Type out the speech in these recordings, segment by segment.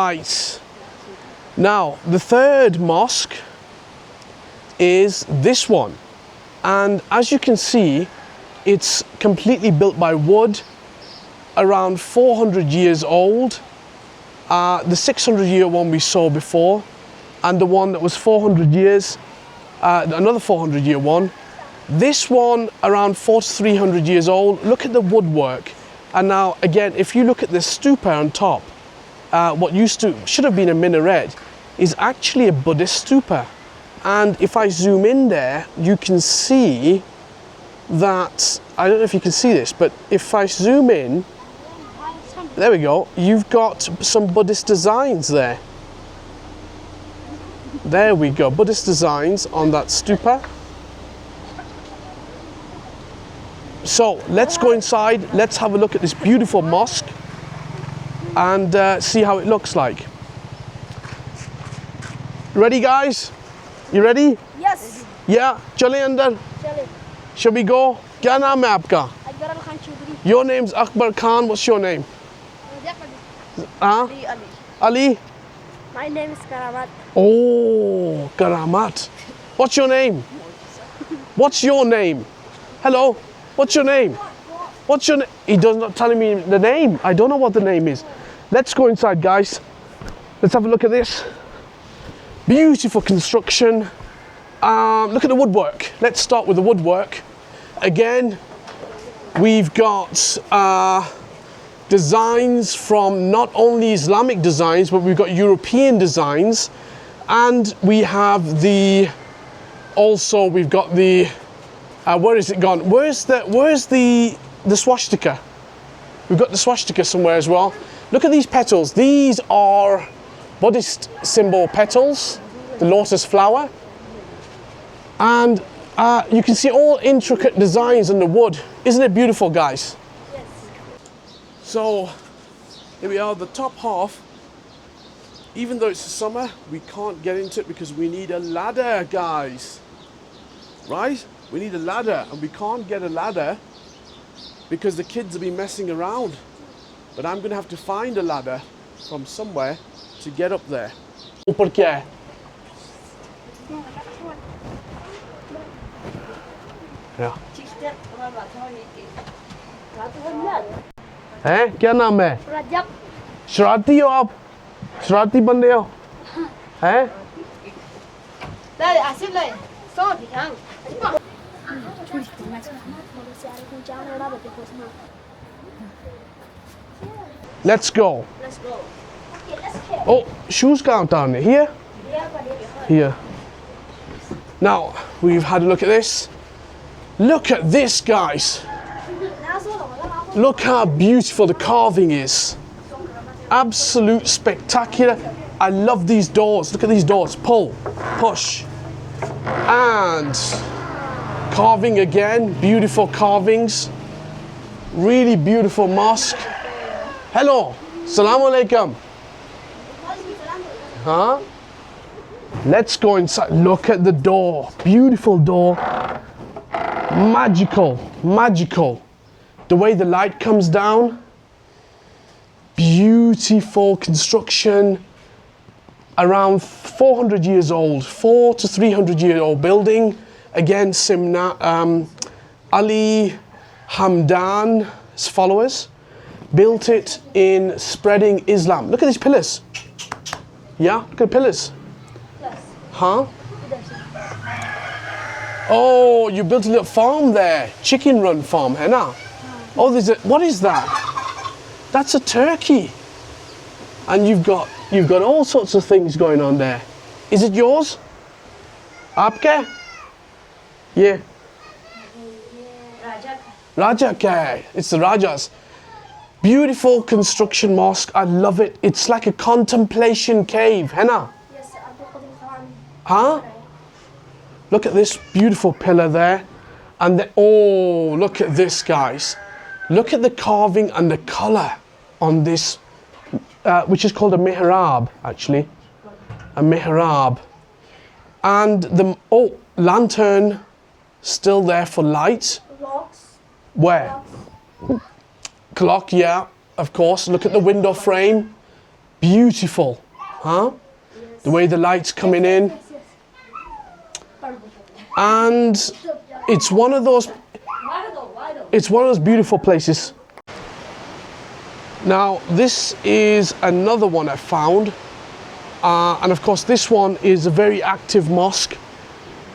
Right. Now, the third mosque is this one. And as you can see, it's completely built by wood, around 400 years old. The 600-year one we saw before, and the one that was 400 years, another 400-year one. This one around 400 to 300 years old. Look at the woodwork. And now again, if you look at this stupa on top, what should have been a minaret is actually a Buddhist stupa. And if I zoom in there, you can see that, I don't know if you can see this, but if I zoom in, there we go, you've got some Buddhist designs there. There we go, Buddhist designs on that stupa. So let's go inside, let's have a look at this beautiful mosque and see how it looks like. Ready guys? You ready? Yes. Yeah, chale andar. Chale. Shall we go? Kya naam hai aapka? Akbar Khan Chaudhary. Your name's Akbar Khan, what's your name? Huh? Ali? My name is Karamat. Oh, Karamat. What's your name? What's your name? Hello? What's your name? What's your name? He does not telling me the name. I don't know what the name is. Let's go inside, guys. Let's have a look at this. Beautiful construction. Look at the woodwork. Let's start with the woodwork. Again, we've got designs from not only Islamic designs, but we've got European designs. And we have also we've got the, where is it gone? Where's the swastika? We've got the swastika somewhere as well. Look at these petals. These are Buddhist symbol petals, the lotus flower. And you can see all intricate designs on the wood. Isn't it beautiful, guys? Yes. So here we are, the top half. Even though it's the summer, we can't get into it because we need a ladder, guys. Right? We need a ladder, and we can't get a ladder because the kids have been messing around. But I'm going to have to find a ladder from somewhere to get up there. Upar kya hai? Yeah. हैं क्या नाम है? Rajab. शरारती हो आप? शरारती बंदे हो? हैं? Đây, Asif đây. So thì thằng. Let's go. Let's go. Okay, let's go. Oh, shoes count down here? Here. Now, we've had a look at this. Look at this, guys. Look how beautiful the carving is. Absolute spectacular. I love these doors. Look at these doors. Pull, push. And carving again. Beautiful carvings. Really beautiful mosque. Hello. Assalamu alaikum. Huh? Let's go inside. Look at the door. Beautiful door. Magical. Magical. The way the light comes down. Beautiful construction. Around 400 years old. 400 to 300 year old building. Again, Ali Hamdan's followers built it in spreading Islam. Look at these pillars. Yeah, look at the pillars. Huh? Oh, you built a little farm there. Chicken run farm, Henna. Oh, what is that? That's a turkey. And you've got all sorts of things going on there. Is it yours? Aapke? Yeah. Raja ka hai. It's the Rajas. Beautiful construction mosque. I love it. It's like a contemplation cave, Henna. Yes, Huh? Look at this beautiful pillar there. And oh, look at this, guys. Look at the carving and the color on this, which is called a mihrab, actually. A mihrab. And the lantern still there for light. Clocks. Where? Clock, yeah, of course. Look at the window frame. Beautiful, huh? The way the light's coming in. And it's one of those beautiful places. Now, this is another one I found. And of course, this one is a very active mosque.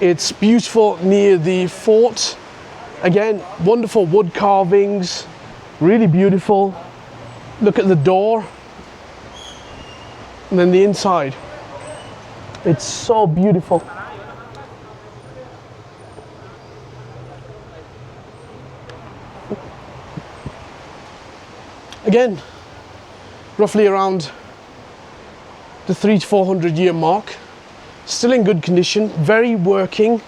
It's beautiful near the fort. Again, wonderful wood carvings, really beautiful. Look at the door. And then the inside. It's so beautiful. Again, roughly around the 300 to 400 year mark. Still in good condition, very working.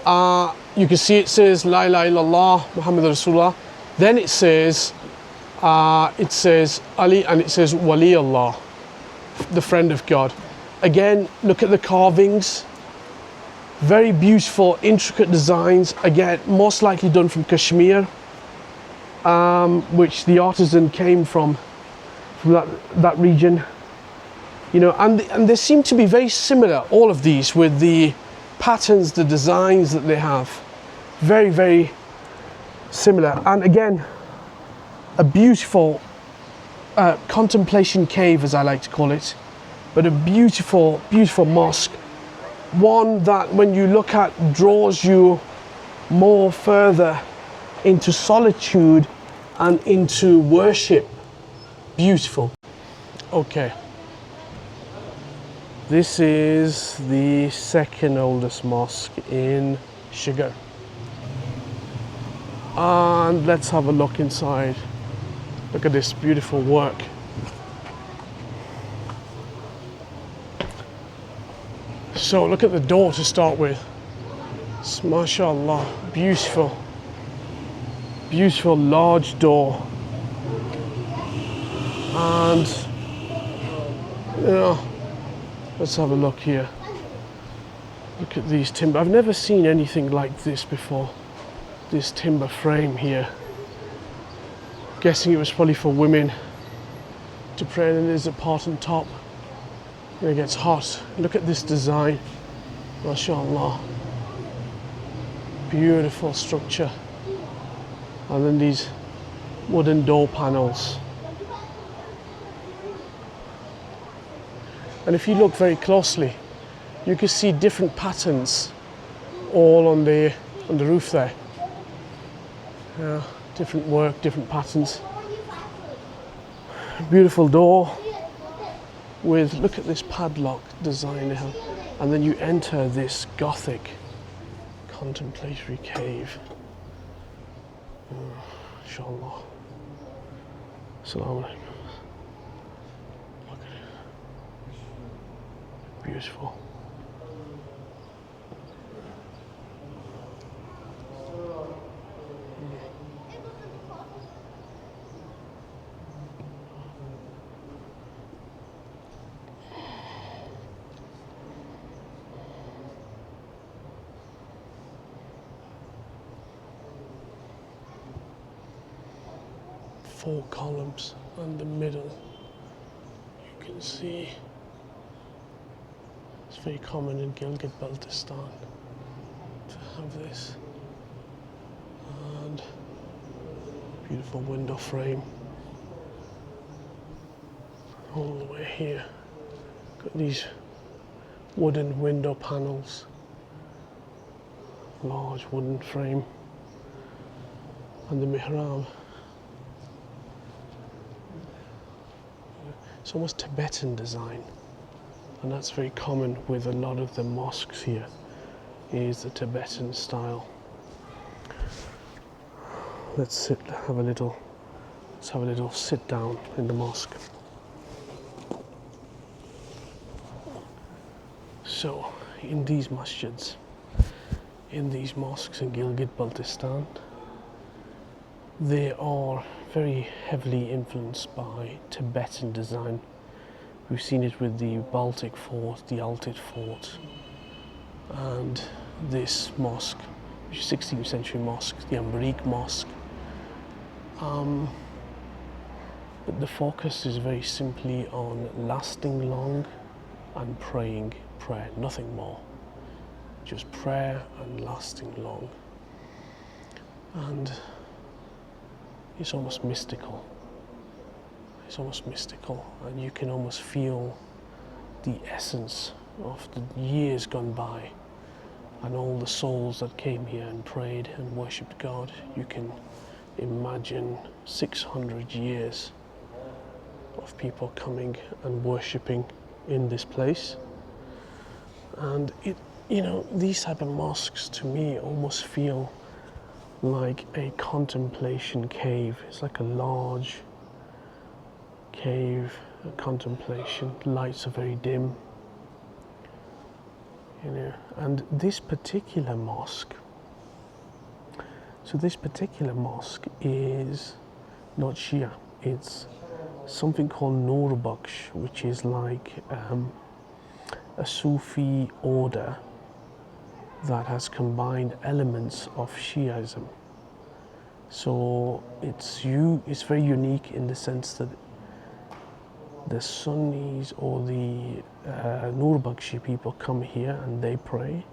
You can see it says La ilaha illallah Muhammad Rasulullah. Then it says Ali, and it says Wali Allah, the friend of God. Again, look at the carvings. Very beautiful, intricate designs. Again, most likely done from Kashmir, which the artisan came from that region. You know, and they seem to be very similar, all of these, with the patterns, the designs that they have. Very, very similar. And again, a beautiful contemplation cave, as I like to call it, but a beautiful, beautiful mosque. One that, when you look at, draws you more further into solitude and into worship. Beautiful. Okay. This is the second oldest mosque in Shigar. And let's have a look inside. Look at this beautiful work. So look at the door to start with. It's, mashallah, beautiful. Beautiful large door. And, you know, let's have a look here. Look at these timber. I've never seen anything like this before. This timber frame here. Guessing it was probably for women to pray, and there's a part on top. When it gets hot. Look at this design. MashaAllah. Beautiful structure. And then these wooden door panels. And if you look very closely, you can see different patterns all on the roof there. Yeah, different work, different patterns. Beautiful door with, look at this padlock design they have. And then you enter this Gothic contemplatory cave. Inshallah. Assalamu alaikum. Look at it. Beautiful. Four columns and the middle, you can see it's very common in Gilgit-Baltistan to have this. And beautiful window frame all the way here. Got these wooden window panels, large wooden frame, and the mihrab. It's almost Tibetan design, and that's very common with a lot of the mosques here, is the Tibetan style. Let's have a little sit down in the mosque. So, in these masjids, in these mosques in Gilgit-Baltistan, they are very heavily influenced by Tibetan design. We've seen it with the Baltic Fort, the Altit Fort, and this mosque, which is a 16th century mosque, the Amrik Mosque. But the focus is very simply on lasting long and praying prayer, nothing more. Just prayer and lasting long. And it's almost mystical. It's almost mystical, and you can almost feel the essence of the years gone by and all the souls that came here and prayed and worshipped God. You can imagine 600 years of people coming and worshipping in this place. And it, you know, these type of mosques to me almost feel like a contemplation cave. It's like a large cave, a contemplation. Lights are very dim, you know. And this particular mosque, so this particular mosque is not Shia. It's something called Nur Baksh, which is like a Sufi order that has combined elements of Shiaism. So it's very unique in the sense that the Sunnis or the Nur Bakshi people come here and they pray,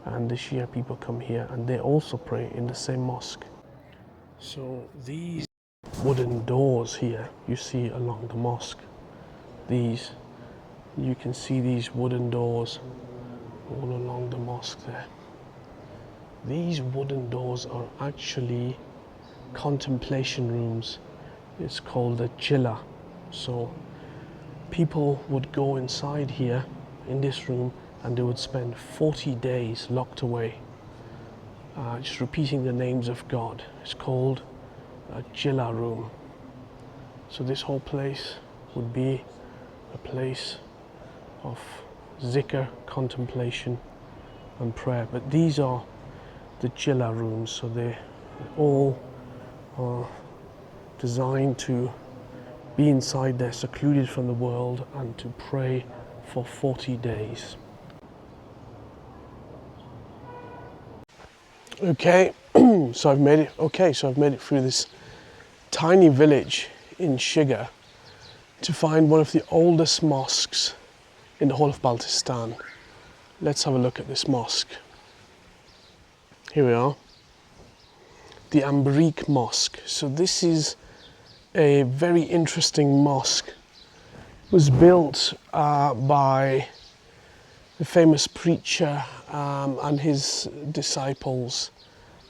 and the Shia people come here and they also pray in the same mosque. So these wooden doors here you see along the mosque, you can see these wooden doors all along the mosque there. These wooden doors are actually contemplation rooms. It's called a chilla. So people would go inside here in this room and they would spend 40 days locked away, just repeating the names of God. It's called a chilla room. So this whole place would be a place of zikr, contemplation and prayer. But these are the chilla rooms, so they all are designed to be inside there, secluded from the world, and to pray for 40 days. Okay, so I've made it through this tiny village in Shigar to find one of the oldest mosques in the whole of Baltistan. Let's have a look at this mosque. Here we are, the Ambrique Mosque. So this is a very interesting mosque. It was built by the famous preacher and his disciples,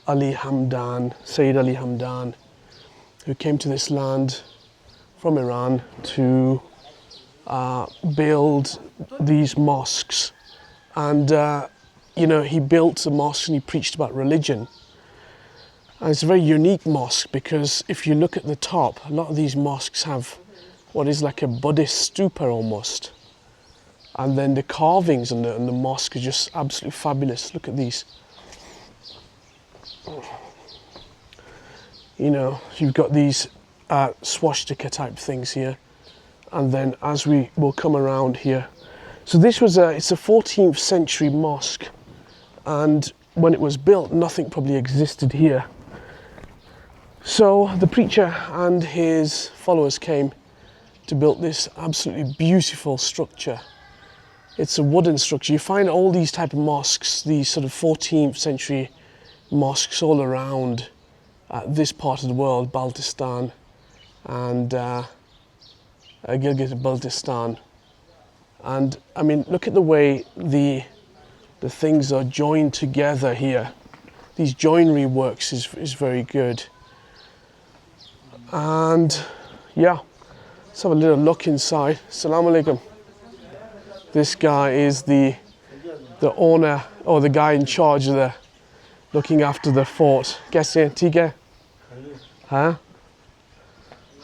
Ali Hamdan, Sayyid Ali Hamdan, who came to this land from Iran to build these mosques. And you know, he built the mosque and he preached about religion. And it's a very unique mosque because if you look at the top, a lot of these mosques have what is like a Buddhist stupa almost. And then the carvings in the mosque are just absolutely fabulous. Look at these. You know, you've got these swastika type things here. And then as we will come around here. So this was it's a 14th century mosque. And when it was built, nothing probably existed here. So the preacher and his followers came to build this absolutely beautiful structure. It's a wooden structure. You find all these type of mosques, these sort of 14th century mosques all around this part of the world, Baltistan and Gilgit-Baltistan. And I mean, look at the way the things are joined together here. These joinery works is very good. And yeah, let's have a little look inside. Assalamu alaikum. This guy is the owner, or the guy in charge of the looking after the fort. Kaise theek hai? Huh?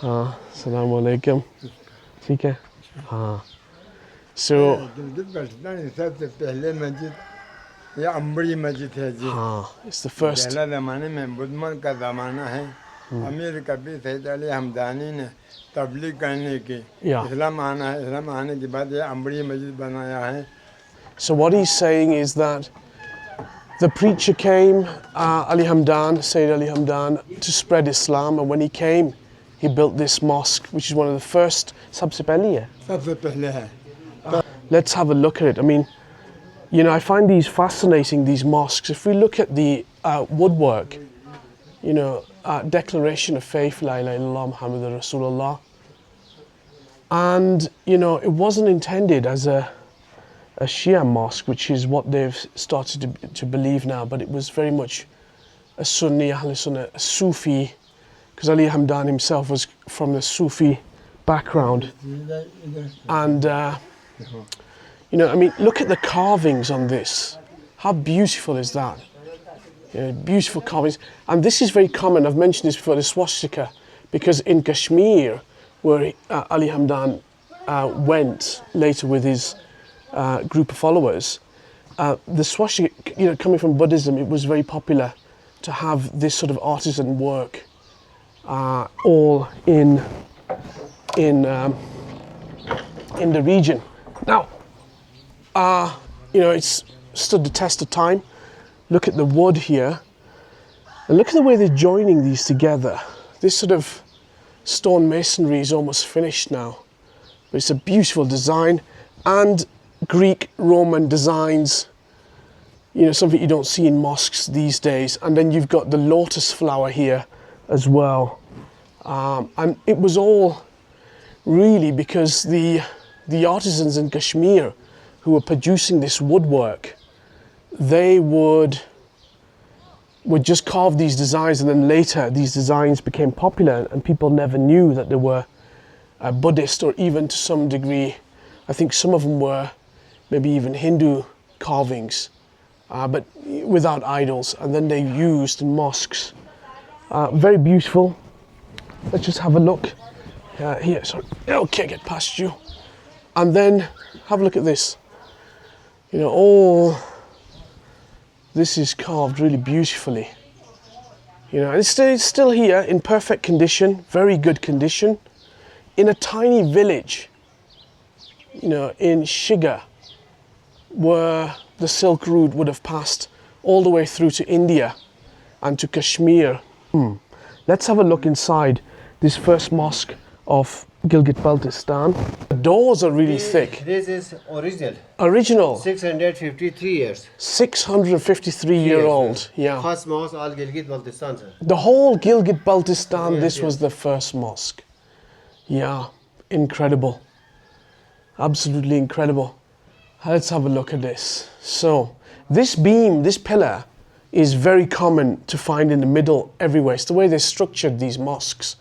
Assalamu alaikum. Theek hai? हाँ. So it's the first. अमीर कबीर सैयद अली हमदानी ने तबलीग करने की इस्लाम आने के बाद ये ambery मस्जिद बनाया है. So what he's saying is that the preacher came, Ali Hamdan, Sayyid Ali Hamdan, to spread Islam, and when he came, he built this mosque, which is one of the first. सबसे पहली है. सबसे पहले है. Let's have a look at it. I mean, you know, I find these fascinating, these mosques. If we look at the woodwork, you know, declaration of faith, La ilaha illallah Muhammadur Rasulullah. And, you know, it wasn't intended as a Shia mosque, which is what they've started to believe now, but it was very much a Sunni, Ahl Sunnah, a Sufi, because Ali Hamdan himself was from the Sufi background. And, you know, I mean, look at the carvings on this. How beautiful is that? You know, beautiful carvings. And this is very common, I've mentioned this before, the swastika, because in Kashmir, where Ali Hamdan went later with his group of followers, the swastika, you know, coming from Buddhism, it was very popular to have this sort of artisan work all in the region. Now, you know, it's stood the test of time. Look at the wood here, and look at the way they're joining these together. This sort of stone masonry is almost finished now, but it's a beautiful design, and Greek Roman designs, you know, something you don't see in mosques these days. And then you've got the lotus flower here as well, and it was all really because the artisans in Kashmir who were producing this woodwork, they would just carve these designs, and then later these designs became popular and people never knew that they were Buddhist, or even to some degree, I think some of them were maybe even Hindu carvings, but without idols, and then they used in mosques. Very beautiful. Let's just have a look here. Sorry, okay, get past you. And then have a look at this. You know, all this is carved really beautifully. You know, it's still here in perfect condition, very good condition, in a tiny village, you know, in Shigar, where the Silk Route would have passed all the way through to India and to Kashmir. Let's have a look inside this first mosque of Gilgit-Baltistan. The doors are really thick. This is original. Original. 653 years. 653-year-old. Yeah. First mosque all Gilgit-Baltistan, sir. The whole Gilgit-Baltistan, Yes, this yes. was the first mosque. Yeah, incredible. Absolutely incredible. Let's have a look at this. So, this beam, this pillar, is very common to find in the middle everywhere. It's the way they structured these mosques.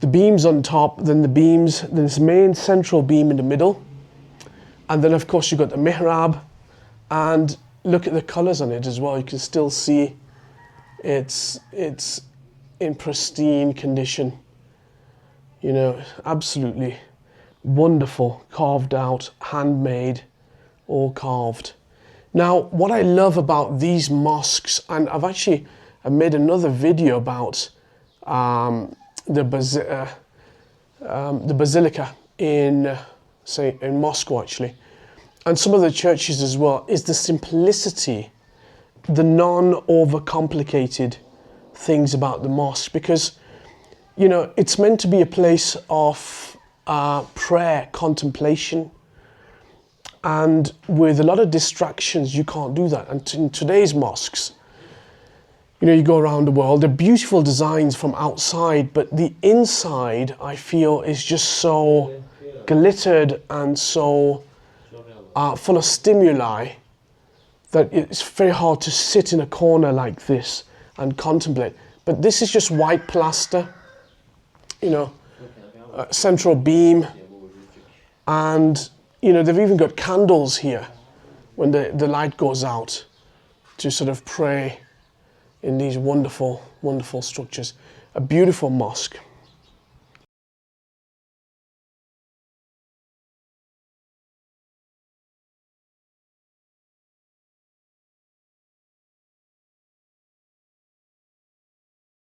The beams on top, then the beams, then this main central beam in the middle. And then of course you've got the mihrab, and look at the colors on it as well. You can still see it's in pristine condition. You know, absolutely wonderful, carved out, handmade, all carved. Now, what I love about these mosques, and I've actually made another video about the basilica in Moscow actually, and some of the churches as well, is the simplicity, the non-overcomplicated things about the mosque, because, you know, it's meant to be a place of prayer, contemplation, and with a lot of distractions you can't do that. And in today's mosques, you know, you go around the world, they're beautiful designs from outside, but the inside, I feel, is just so glittered and so full of stimuli that it's very hard to sit in a corner like this and contemplate. But this is just white plaster, you know, central beam, and, you know, they've even got candles here when the light goes out to sort of pray in these wonderful, wonderful structures. A beautiful mosque.